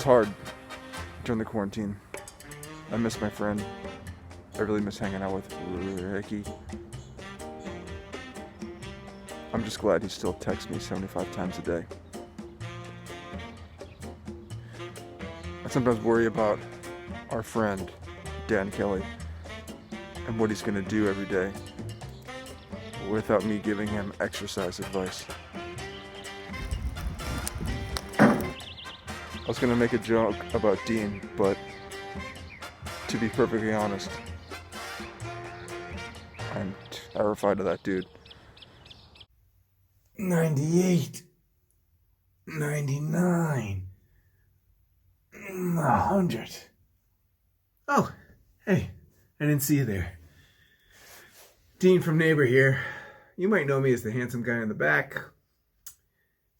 It's hard during the quarantine. I miss my friend. I really miss hanging out with Ricky. I'm just glad he still texts me 75 times a day. I sometimes worry about our friend, Dan Kelly, and what he's going to do every day without me giving him exercise advice. I was going to make a joke about Dean, but to be perfectly honest, I'm terrified of that dude. 98, 99, 100. Oh, hey, I didn't see you there. Dean from Neighbor here. You might know me as the handsome guy in the back.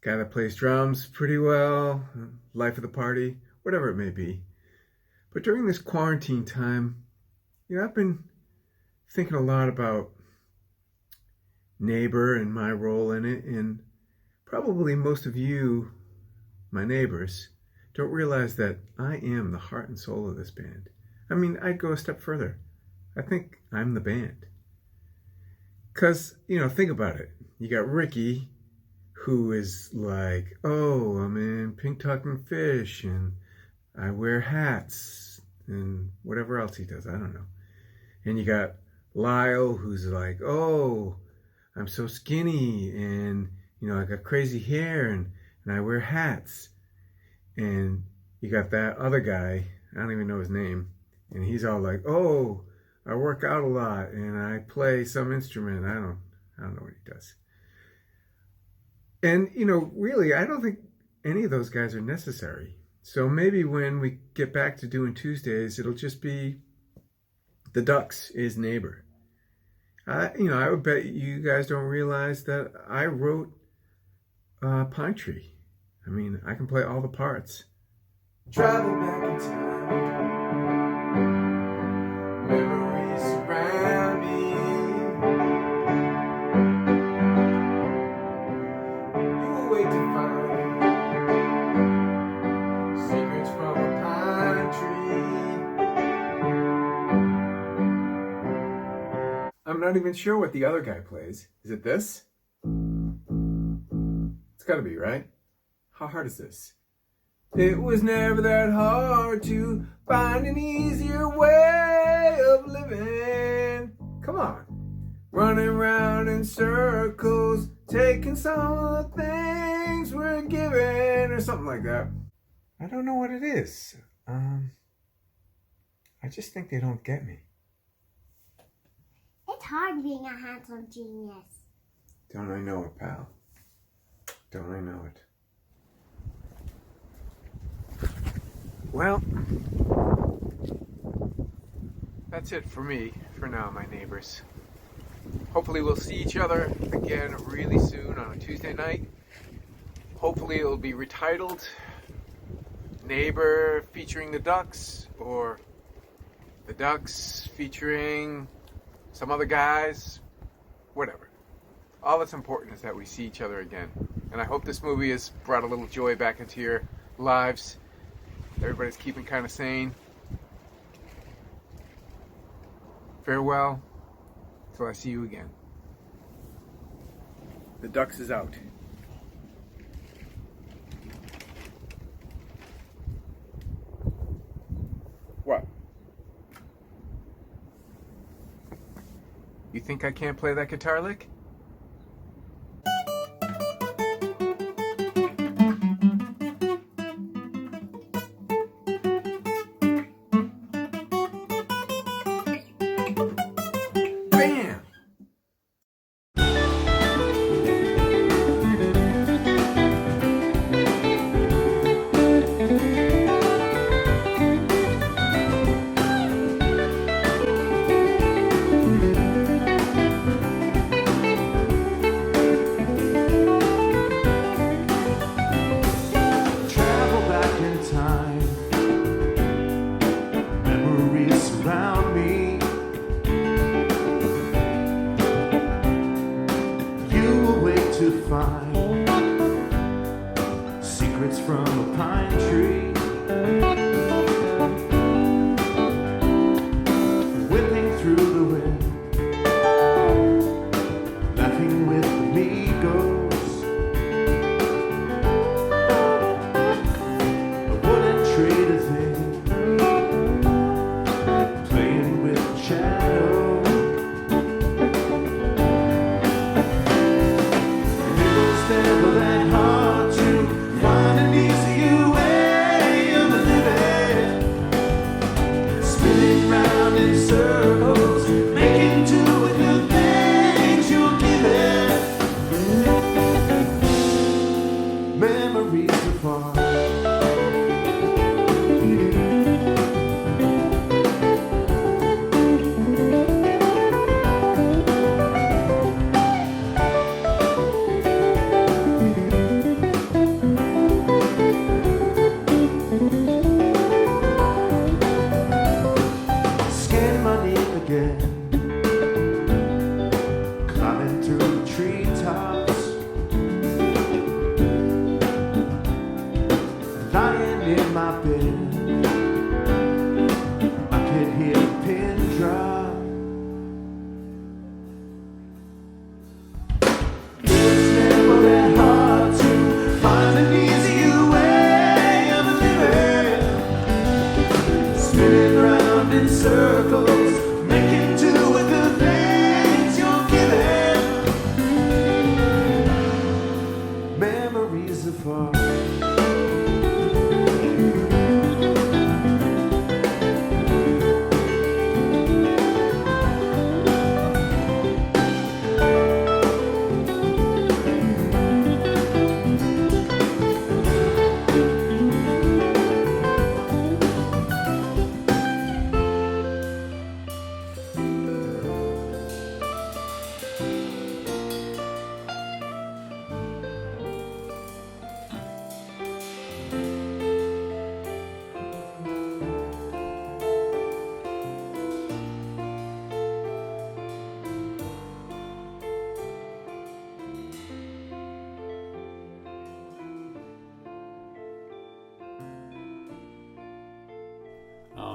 Guy that plays drums pretty well, life of the party, whatever it may be. But during this quarantine time, I've been thinking a lot about Neighbor and my role in it, and probably most of you, my neighbors, don't realize that I am the heart and soul of this band. I mean, I'd go a step further. I think I'm the band. Because, think about it. You got Ricky, who is like, oh, I'm in Pink Talking Fish, and I wear hats, and whatever else he does, I don't know. And you got Lyle, who's like, oh, I'm so skinny, and, I got crazy hair, and I wear hats. And you got that other guy, I don't even know his name, and he's all like, oh, I work out a lot, and I play some instrument. I don't know what he does. And, really, I don't think any of those guys are necessary. So maybe when we get back to doing Tuesdays, it'll just be the Ducks is Neighbor. I would bet you guys don't realize that I wrote Pine Tree. I mean, I can play all the parts. Travel back in time. Memories surround me. You will wait to find secrets from a pine tree. I'm not even sure what the other guy plays. Is it this? It's gotta be, right? How hard is this? It was never that hard to find an easier way of living. Come on. Running around in circles, taking some of the things we're given, or something like that. I don't know what it is. I just think they don't get me. It's hard being a handsome genius. Don't I know it, pal? Don't I know it? Well, that's it for me for now, my neighbors. Hopefully we'll see each other again really soon on a Tuesday night. Hopefully it'll be retitled Neighbor featuring the Ducks, or the Ducks featuring some other guys, whatever. All that's important is that we see each other again. And I hope this movie has brought a little joy back into your lives. Everybody's keeping kind of sane. Farewell, till I see you again. The Ducks is out. What? You think I can't play that guitar lick? Bam! Travel back in time. Memories surround me. You will wait to find secrets from a pine tree.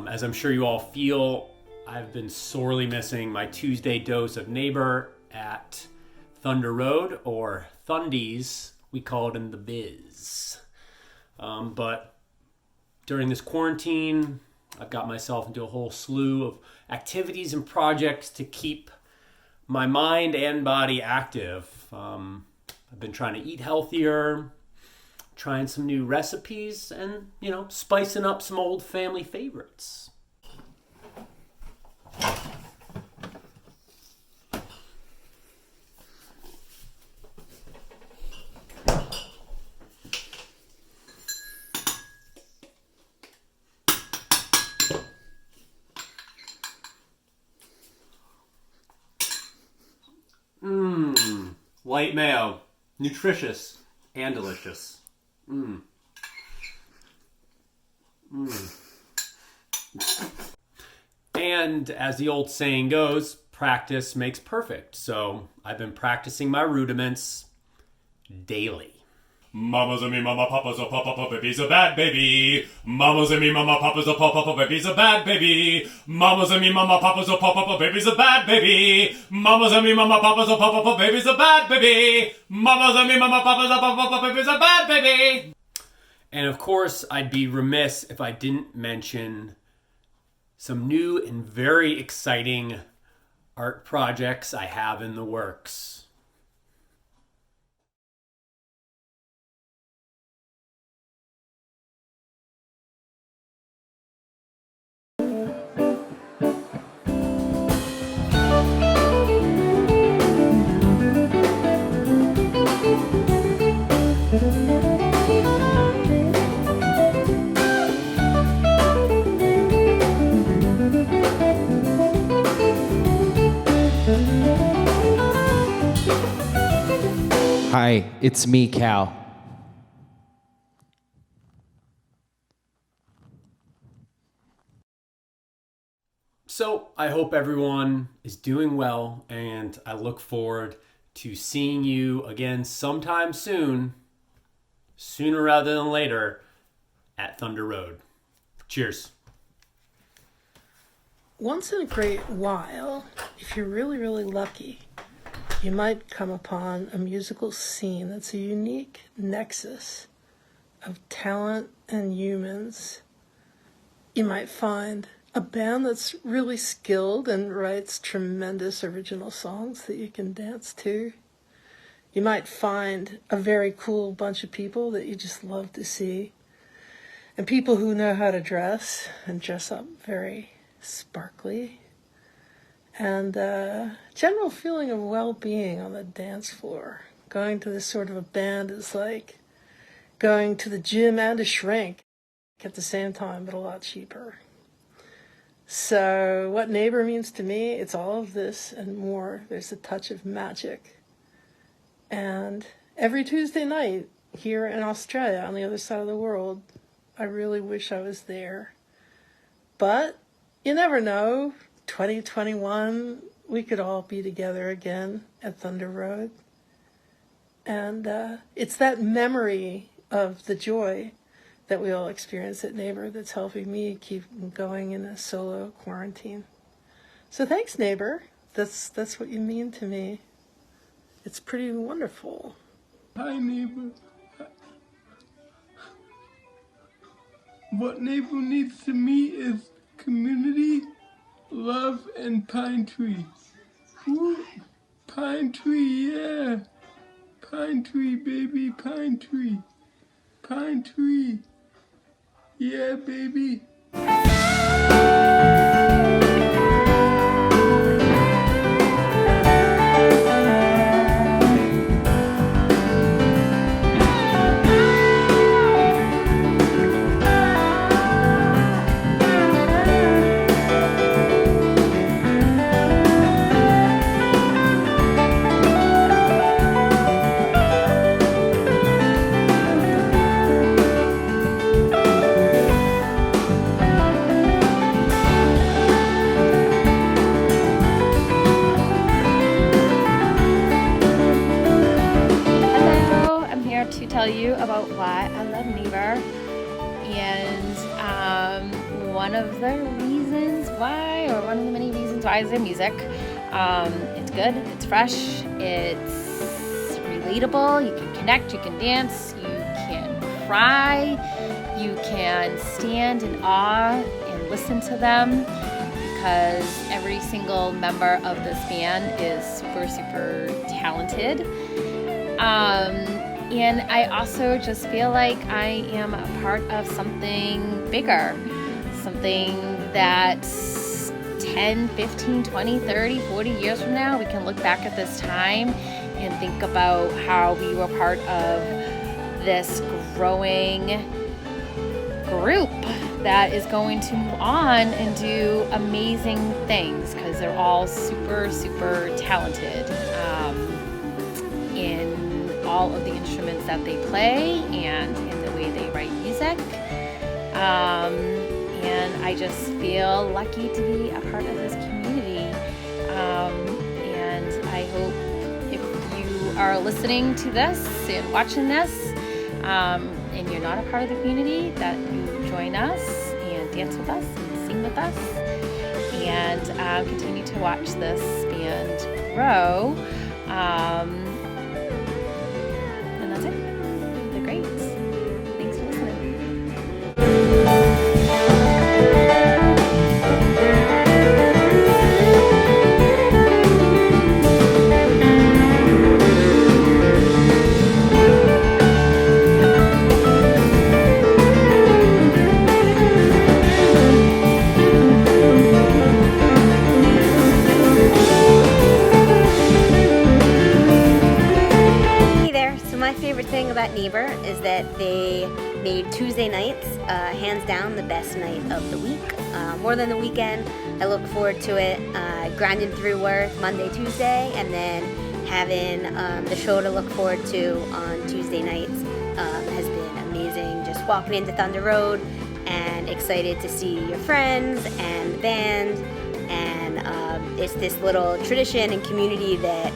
As I'm sure you all feel, I've been sorely missing my Tuesday dose of neighbor at Thunder Road, or Thundies, we call it in the biz. But during this quarantine, I've got myself into a whole slew of activities and projects to keep my mind and body active. I've been trying to eat healthier, trying some new recipes, and, spicing up some old family favorites. Light mayo, nutritious and delicious. And as the old saying goes, practice makes perfect. So I've been practicing my rudiments daily. Mama's a me, mama, papa's a papa, baby's a bad baby. Mama's a me, mama, papa's a papa, baby's a bad baby. Mama's a me, mama, papa's a papa, baby's a bad baby. Mama's a me, mama, papa's a papa, baby's a bad baby. Mama's a me, mama, papa's a papa, baby's a bad baby. And of course, I'd be remiss if I didn't mention some new and very exciting art projects I have in the works. Hi, it's me, Cal. So I hope everyone is doing well, and I look forward to seeing you again sometime soon, sooner rather than later, at Thunder Road. Cheers. Once in a great while, if you're really, really lucky, you might come upon a musical scene that's a unique nexus of talent and humans. You might find a band that's really skilled and writes tremendous original songs that you can dance to. You might find a very cool bunch of people that you just love to see. And people who know how to dress and dress up very sparkly. And a general feeling of well-being on the dance floor. Going to this sort of a band is like going to the gym and a shrink at the same time, but a lot cheaper. So what neighbor means to me, it's all of this and more. There's a touch of magic. And every Tuesday night here in Australia, on the other side of the world, I really wish I was there. But you never know. 2021, we could all be together again at Thunder Road. And it's that memory of the joy that we all experience at Neighbor that's helping me keep going in a solo quarantine. So thanks, Neighbor. That's what you mean to me. It's pretty wonderful. Hi, neighbor. What neighbor needs to me is community, love, and pine tree. Woo. Pine tree, yeah. Pine tree, baby, pine tree. Pine tree. Yeah, baby. To tell you about why I love Neighbor, and one of the reasons why, or one of the many reasons why, is their music. It's good, it's fresh, it's relatable, you can connect, you can dance, you can cry, you can stand in awe and listen to them, because every single member of this band is super, super talented. And I also just feel like I am a part of something bigger, something that 10, 15, 20, 30, 40 years from now, we can look back at this time and think about how we were part of this growing group that is going to move on and do amazing things, because they're all super, super talented in all of the instruments that they play and in the way they write music. And I just feel lucky to be a part of this community. And I hope if you are listening to this and watching this, and you're not a part of the community, that you join us and dance with us and sing with us and continue to watch this band grow. And that's it. They're great. Thanks for listening. Thing about Neighbor is that they made Tuesday nights hands down the best night of the week. More than the weekend, I look forward to it. Grinding through work Monday, Tuesday, and then having the show to look forward to on Tuesday nights has been amazing. Just walking into Thunder Road and excited to see your friends and the band, and it's this little tradition and community that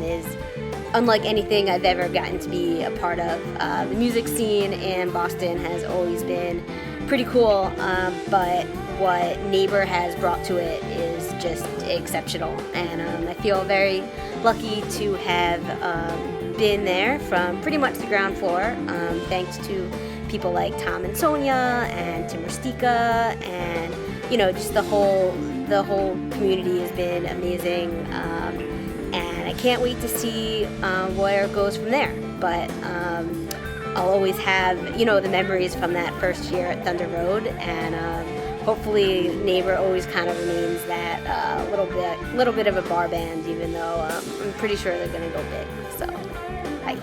is unlike anything I've ever gotten to be a part of. The music scene in Boston has always been pretty cool, but what Neighbor has brought to it is just exceptional. And I feel very lucky to have been there from pretty much the ground floor, thanks to people like Tom and Sonia and Tim Rustica, and just the whole community has been amazing. And I can't wait to see where it goes from there. But I'll always have, the memories from that first year at Thunder Road, and hopefully Neighbor always kind of remains that little bit of a bar band, even though I'm pretty sure they're gonna go big. So, bye.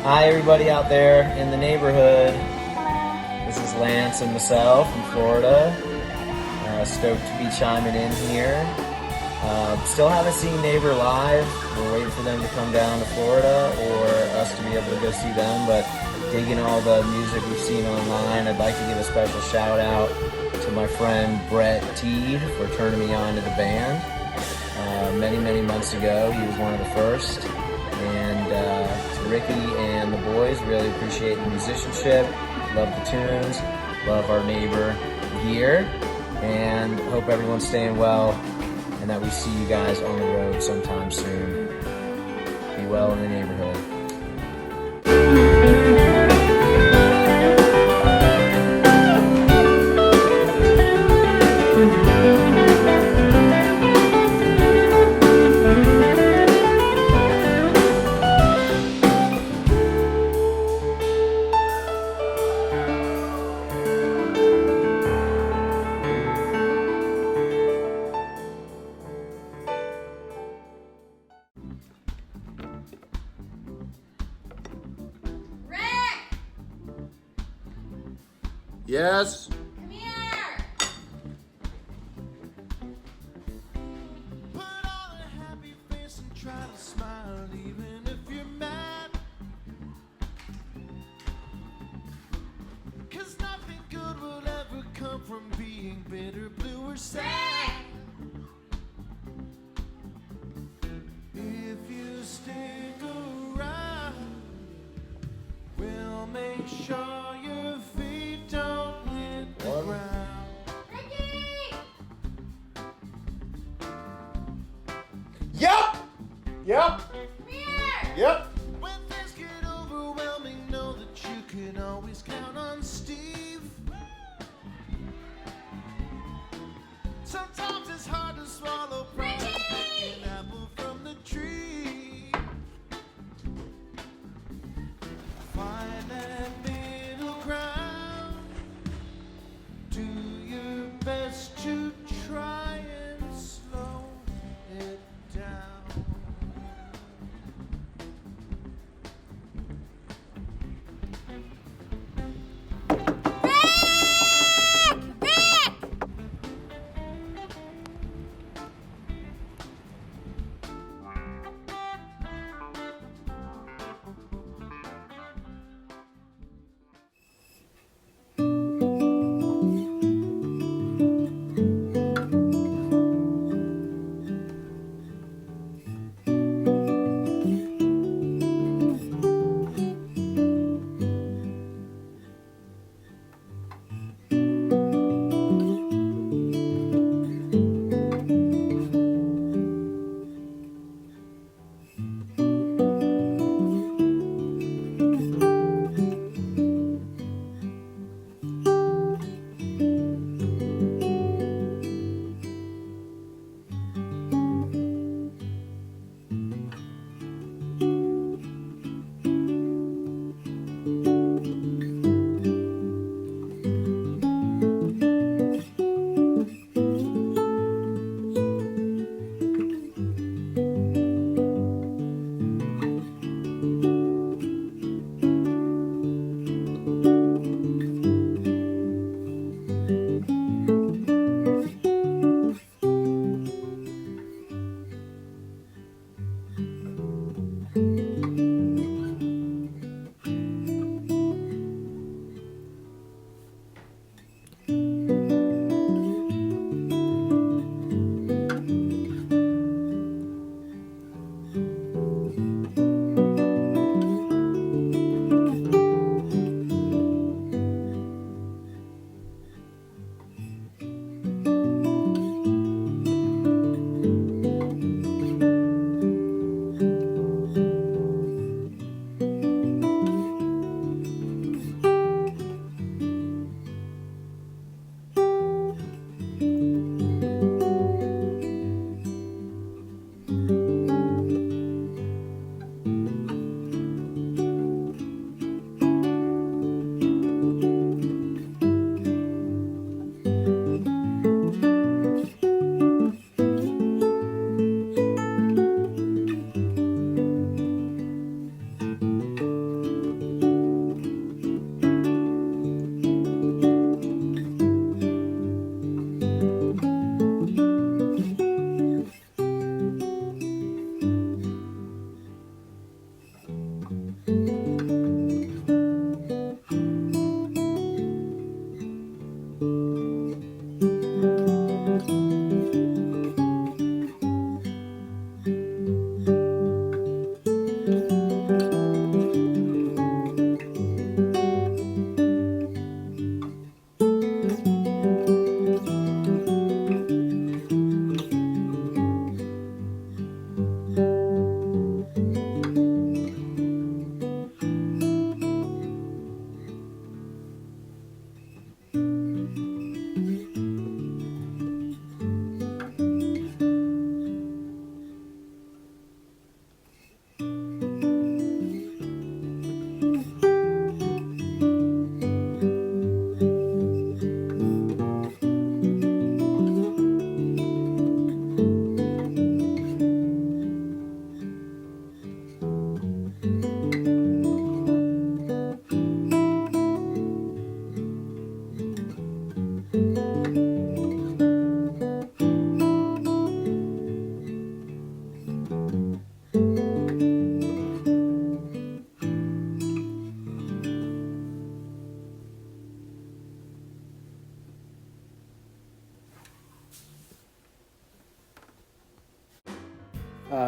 Hi, everybody out there in the neighborhood. This is Lance and myself from Florida. Stoked to be chiming in here. Still haven't seen Neighbor live. We're waiting for them to come down to Florida or us to be able to go see them, but digging all the music we've seen online. I'd like to give a special shout out to my friend Brett Teed for turning me on to the band. Many months ago, he was one of the first. And to Ricky and the boys, really appreciate the musicianship, love the tunes, love our neighbor gear, and hope everyone's staying well and that we see you guys on the road sometime soon. Be well in the neighborhood. Yes? Come here. Put on a happy face and try to smile even if you're mad. 'Cause nothing good will ever come from being bitter, blue, or sad. If you stick around, we'll make sure your feet don't hit the ground. Yep. Yep. When things get overwhelming, know that you can always count on Steve. Sometimes it's hard to swallow problems, like an apple from the tree. Find that middle ground. Do your best to try and slow it down.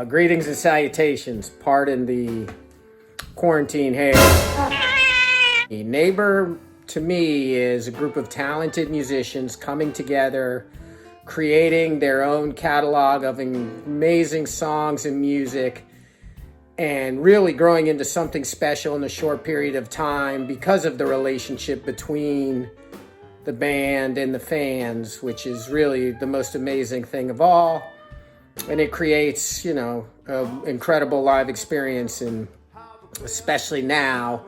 Greetings and salutations. Pardon the quarantine hair. A neighbor to me is a group of talented musicians coming together, creating their own catalog of amazing songs and music, and really growing into something special in a short period of time because of the relationship between the band and the fans, which is really the most amazing thing of all. And it creates, an incredible live experience. And especially now,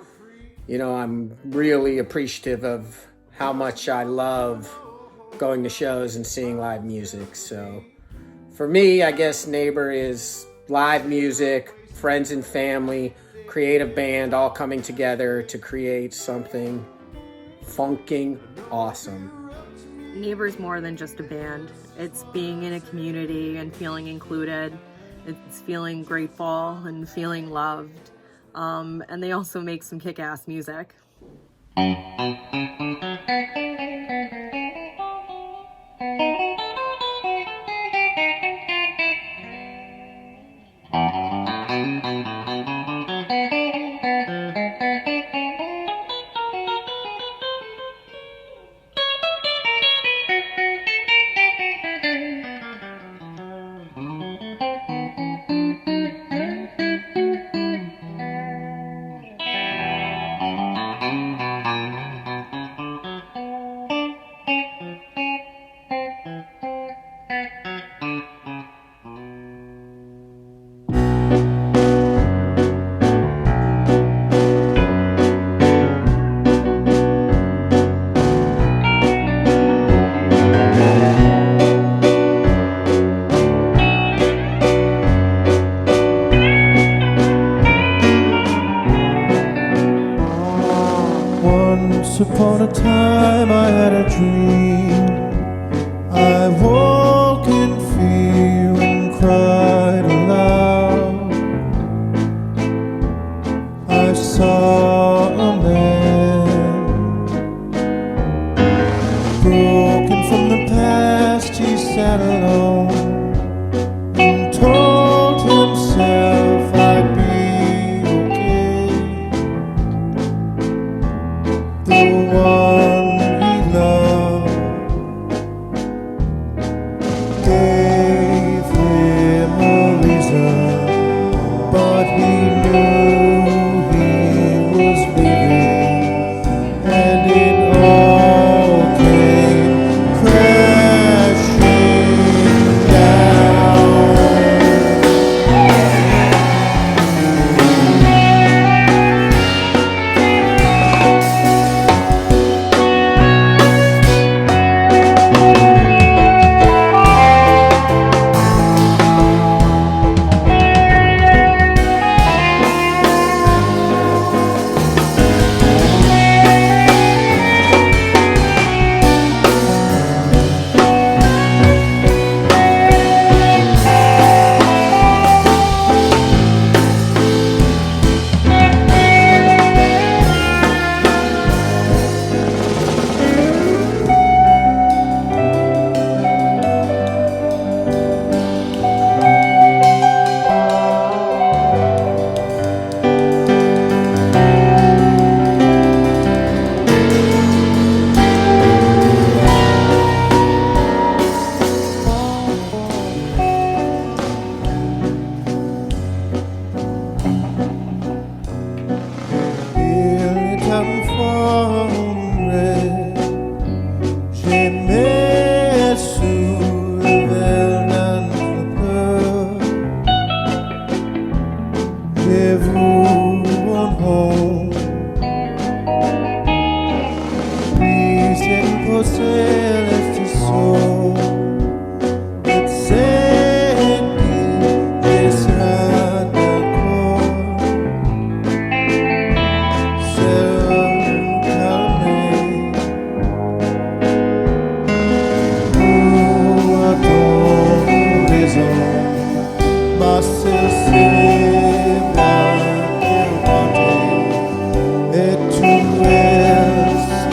I'm really appreciative of how much I love going to shows and seeing live music. So for me, I guess neighbor is live music, friends and family, creative band all coming together to create something funking awesome. Neighbor's more than just a band. It's being in a community and feeling included. It's feeling grateful and feeling loved. And they also make some kick-ass music. Once upon a time I had a dream. I woke in fear and cried aloud. I saw a man broken from the past. He sat alone and told himself I'd be okay. The one he loved gave him a reason, but he knew he was leaving, and it all came crashing down. Il est informé, j'ai mis sous le verre d'un pleur. J'ai vu mon home, please and possess the soul. It's said it's not the core. Et tu restes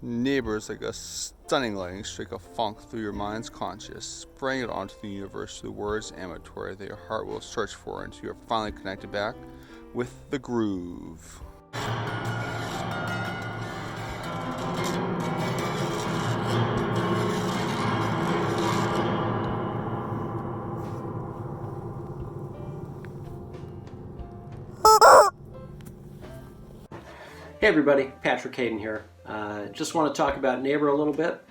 Neighbor is like a stunning lightning streak of funk through your mind's conscious, spraying it onto the universe through words amatory that your heart will search for until you are finally connected back with the groove. Hey everybody, Patrick Hayden here. Just want to talk about Neighbor a little bit.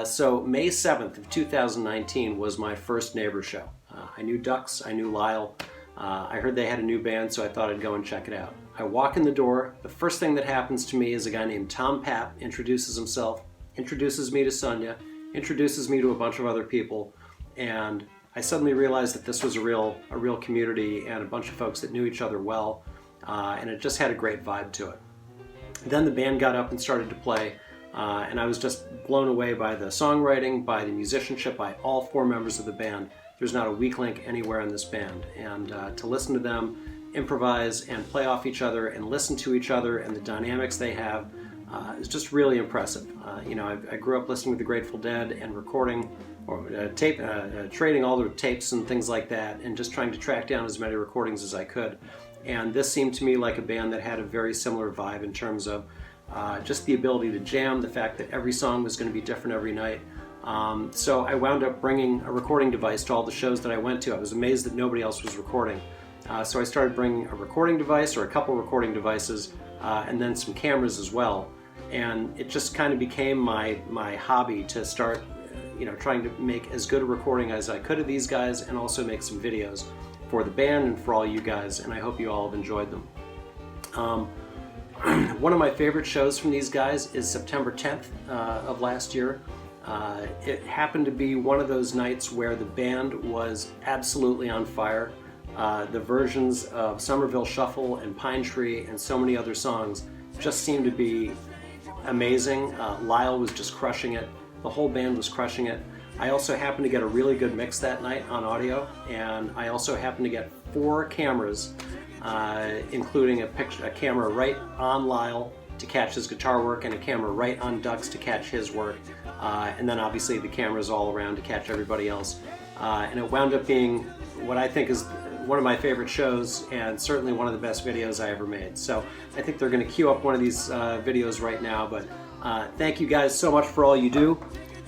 So May 7th of 2019 was my first Neighbor show. I knew Ducks, I knew Lyle. I heard they had a new band, so I thought I'd go and check it out. I walk in the door. The first thing that happens to me is a guy named Tom Papp introduces himself, introduces me to Sonia, introduces me to a bunch of other people, and I suddenly realized that this was a real community and a bunch of folks that knew each other well, and it just had a great vibe to it. Then the band got up and started to play, and I was just blown away by the songwriting, by the musicianship, by all four members of the band. There's not a weak link anywhere in this band, and to listen to them improvise and play off each other and listen to each other and the dynamics they have is just really impressive. I grew up listening to the Grateful Dead and recording or trading all the tapes and things like that, and just trying to track down as many recordings as I could. And this seemed to me like a band that had a very similar vibe in terms of just the ability to jam, the fact that every song was going to be different every night. So I wound up bringing a recording device to all the shows that I went to. I was amazed that nobody else was recording. So I started bringing a recording device or a couple recording devices and then some cameras as well. And it just kind of became my hobby to start trying to make as good a recording as I could of these guys and also make some videos for the band and for all you guys, and I hope you all have enjoyed them. One of my favorite shows from these guys is September 10th of last year. It happened to be one of those nights where the band was absolutely on fire. The versions of Somerville Shuffle and Pine Tree and so many other songs just seemed to be amazing. Lyle was just crushing it. The whole band was crushing it. I also happened to get a really good mix that night on audio, and I also happened to get 4 cameras, including a camera right on Lyle to catch his guitar work and a camera right on Ducks to catch his work, and then obviously the cameras all around to catch everybody else. And it wound up being what I think is one of my favorite shows and certainly one of the best videos I ever made. So I think they're going to queue up one of these videos right now, but thank you guys so much for all you do.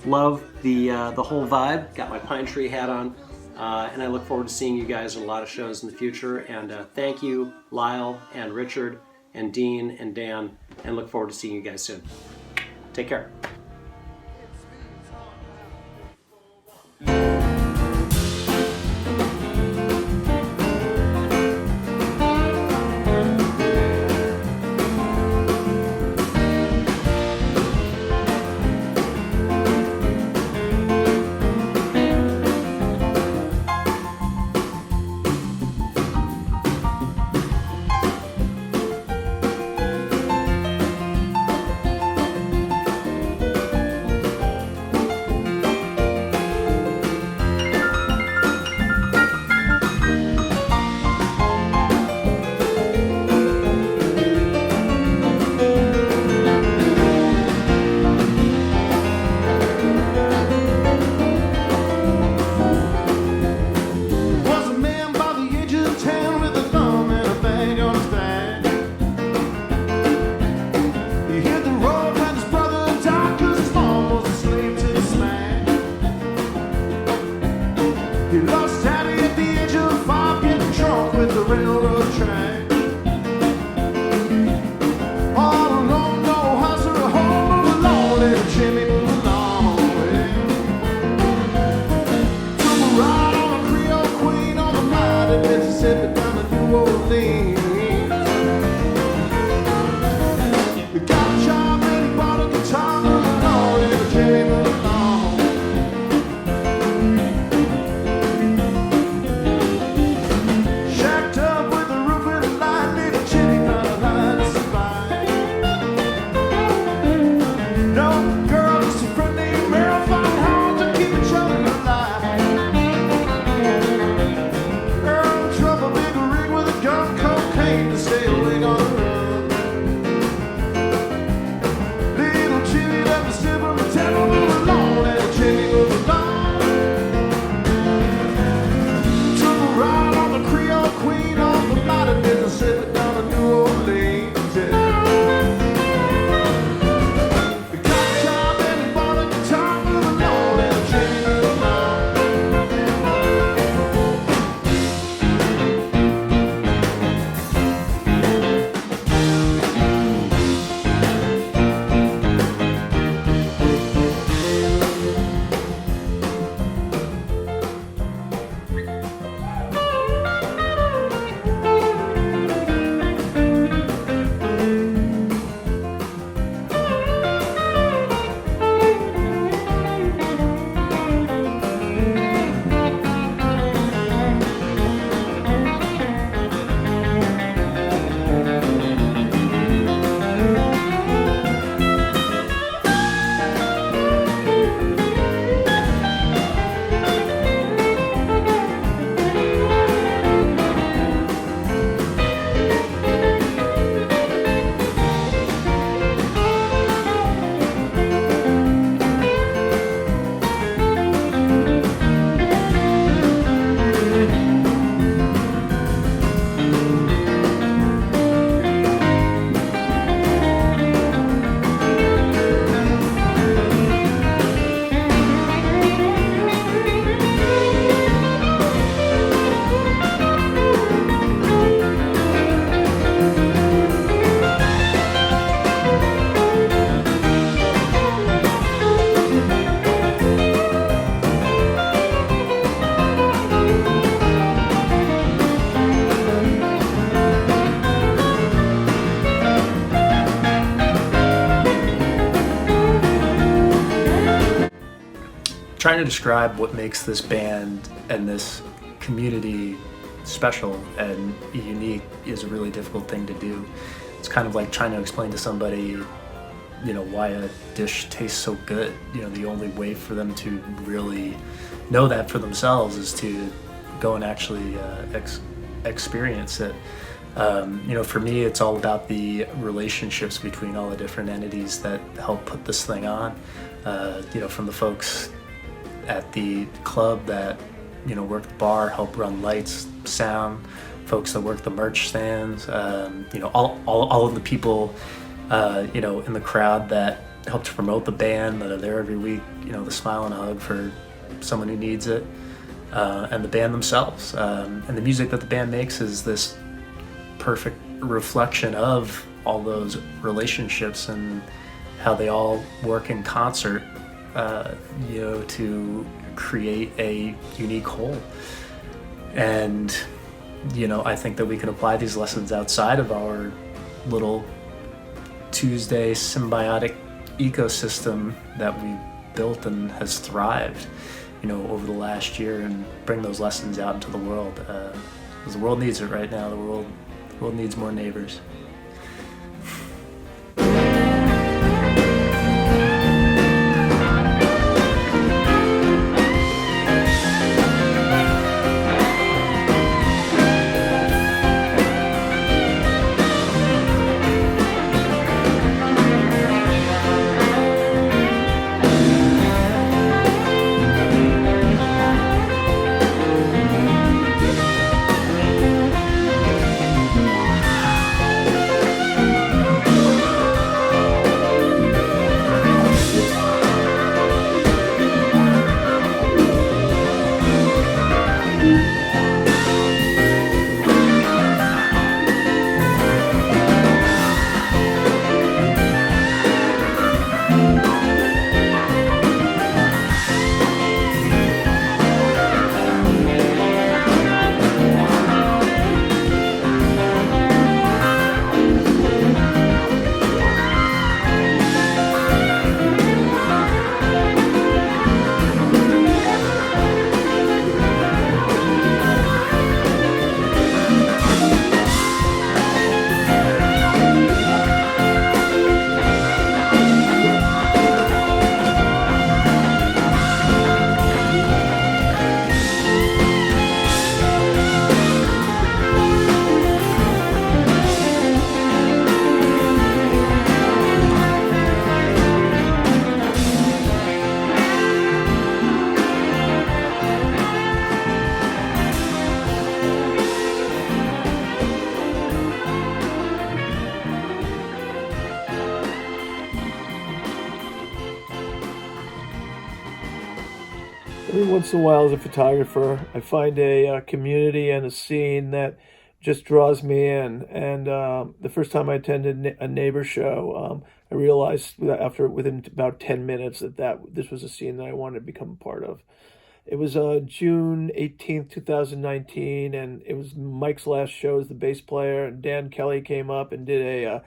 Love the whole vibe. Got my Pine Tree hat on, and I look forward to seeing you guys in a lot of shows in the future. And thank you, Lyle and Richard and Dean and Dan, and look forward to seeing you guys soon. Take care. trying to describe what makes this band and this community special and unique is a really difficult thing to do. It's kind of like trying to explain to somebody, why a dish tastes so good. The only way for them to really know that for themselves is to go and actually experience it. For me, it's all about the relationships between all the different entities that help put this thing on. From the folks at the club that work the bar, help run lights, sound, folks that work the merch stands, all of the people in the crowd that help to promote the band, that are there every week, the smile and a hug for someone who needs it, and the band themselves. And the music that the band makes is this perfect reflection of all those relationships and how they all work in concert, to create a unique whole. And, I think that we can apply these lessons outside of our little Tuesday symbiotic ecosystem that we built and has thrived, over the last year, and bring those lessons out into the world. Because the world needs it right now. The world needs more neighbors. Every once in a while, as a photographer, I find a community and a scene that just draws me in. And the first time I attended a neighbor show, I realized within about 10 minutes that this was a scene that I wanted to become a part of. It was June 18th, 2019, and it was Mike's last show as the bass player. And Dan Kelly came up and did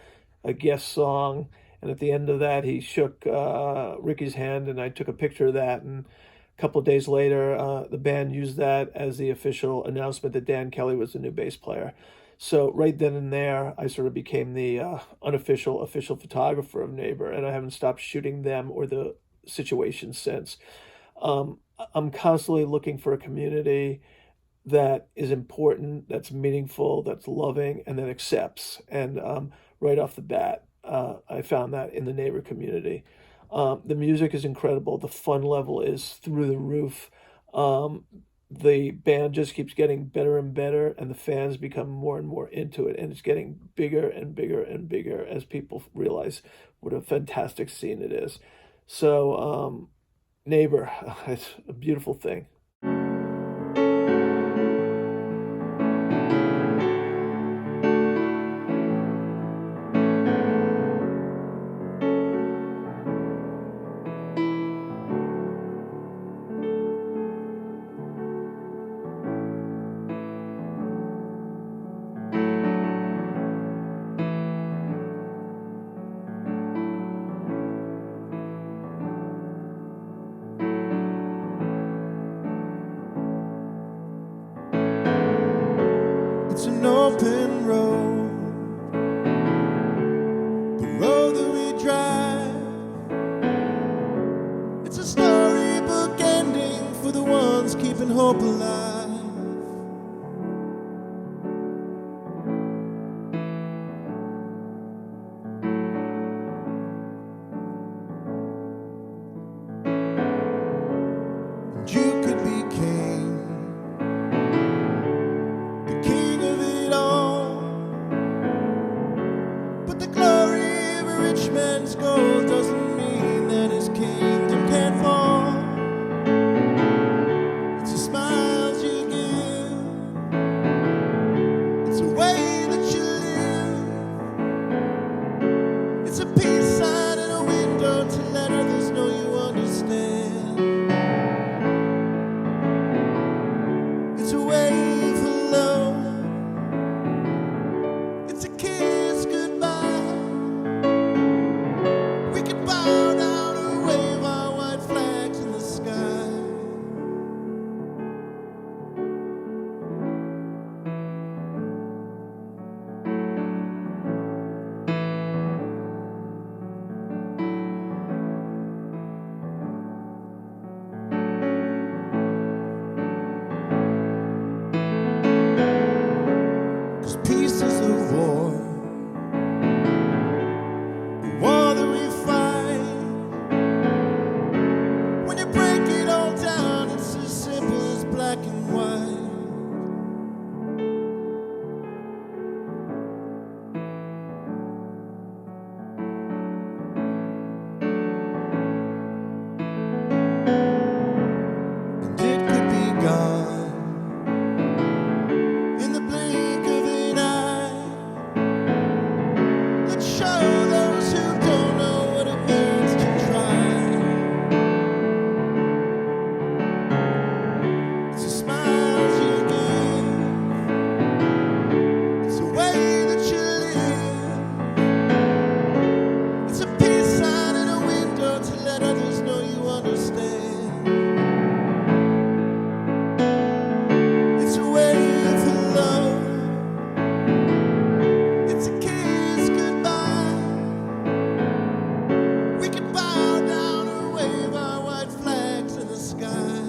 a guest song. And at the end of that, he shook Ricky's hand, and I took a picture of that. And a couple of days later, the band used that as the official announcement that Dan Kelly was the new bass player. So right then and there, I sort of became the official photographer of Neighbor, and I haven't stopped shooting them or the situation since. I'm constantly looking for a community that is important, that's meaningful, that's loving, and that accepts. And right off the bat, I found that in the Neighbor community. The music is incredible. The fun level is through the roof. The band just keeps getting better and better, and the fans become more and more into it. And it's getting bigger and bigger and bigger as people realize what a fantastic scene it is. So, Neighbor, it's a beautiful thing. hope alive. And you could be king, the king of it all. But the glory of a rich man's gold doesn't mean that his kingdom can't fall. It's the smiles you give, it's the way that you live, it's a peace sign in a window to let others know you understand. It's a wave for love, it's a kiss goodbye. We can bow down and wave our white flags in the sky. Cause peace is the war that we fight. When you break it all down, it's as simple as black and white. And it could be gone in the blink of an eye. Let's show those who don't know what it means to try. It's the smiles you give, it's the way that you live, it's a peace sign in a window to let others know you understand. It's a wave for love, it's a kiss goodbye. We can bow down and wave our white flags in the sky.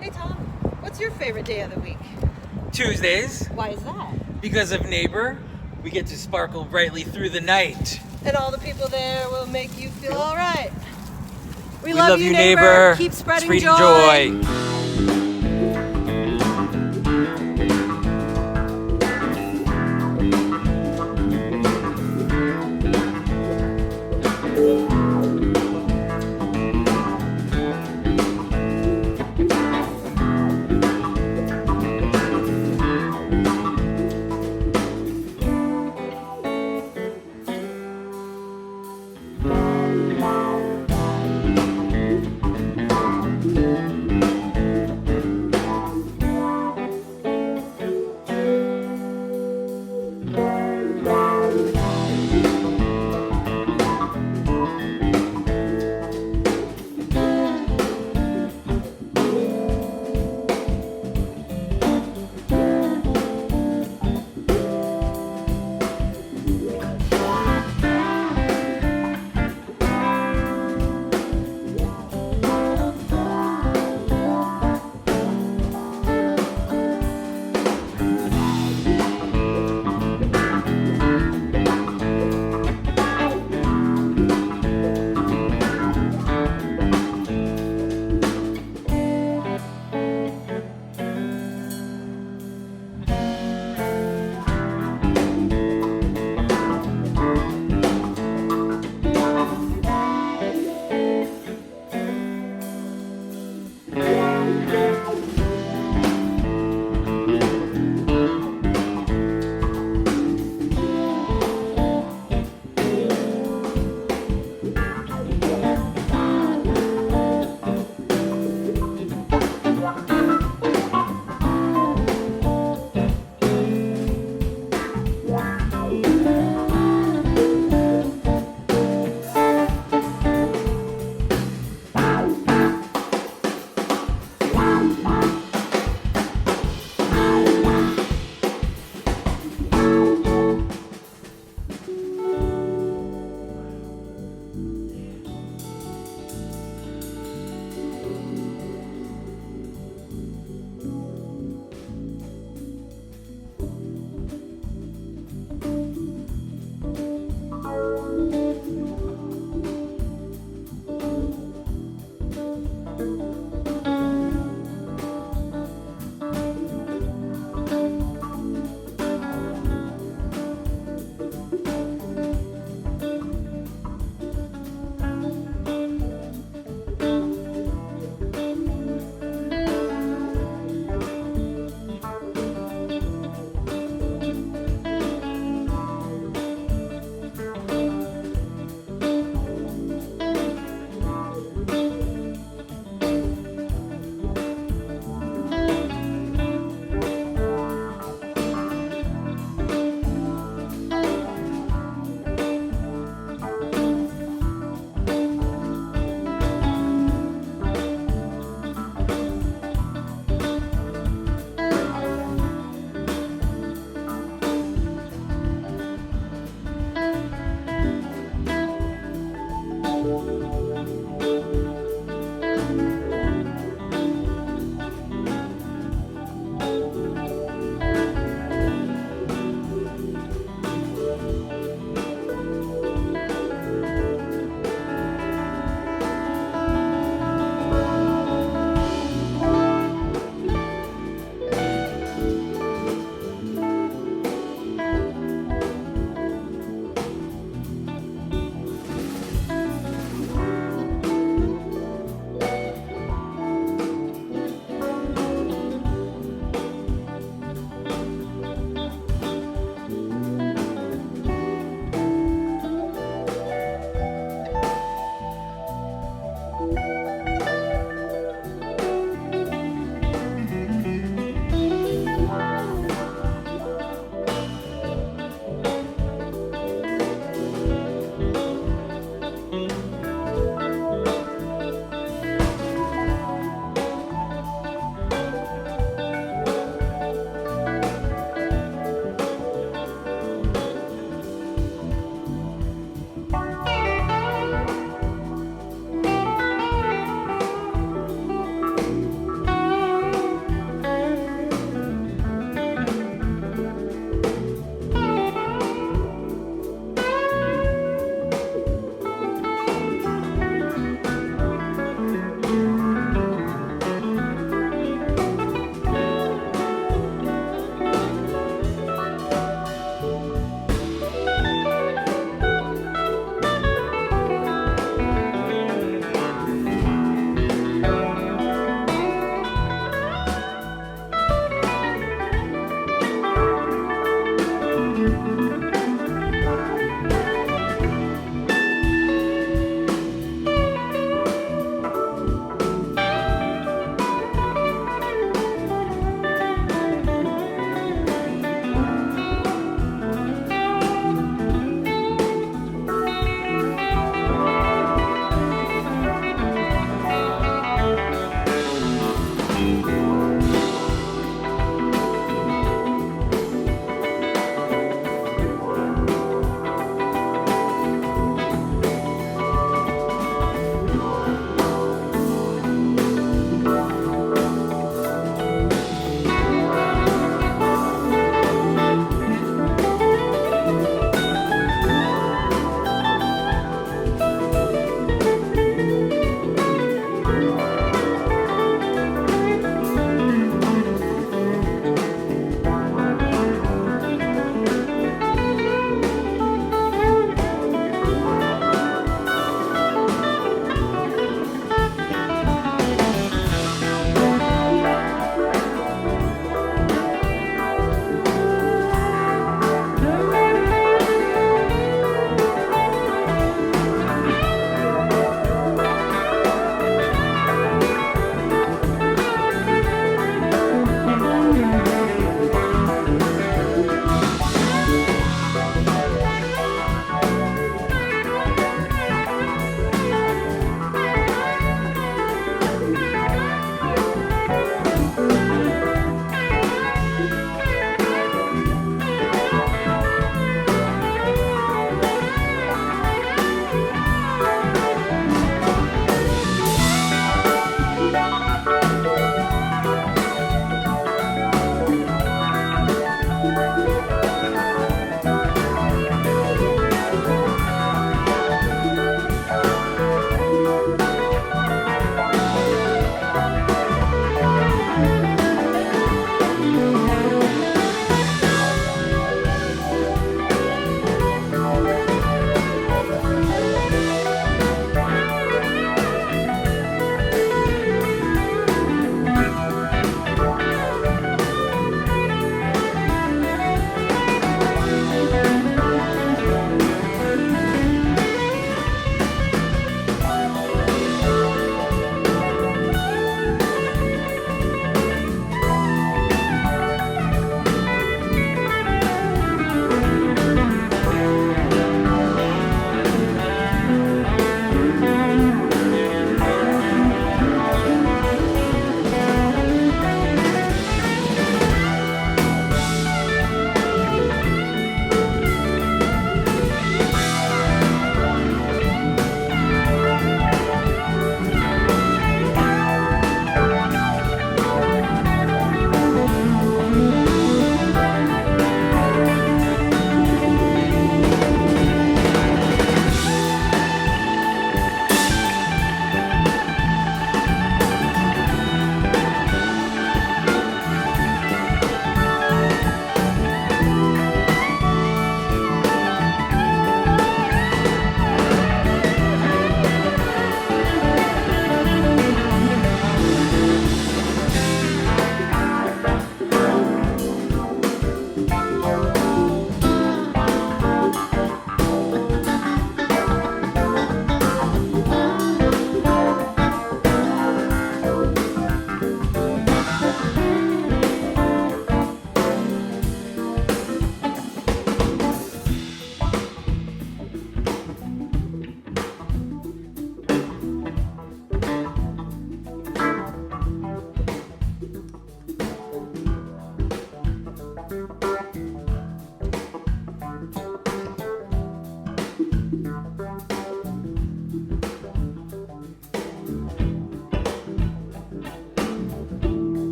Hey Tom, what's your favorite day of the week? Tuesdays. Why is that? Because of Neighbor, we get to sparkle brightly through the night. And all the people there will make you feel all right. We love you, neighbor. Keep spreading Spreading joy.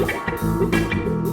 Thank you.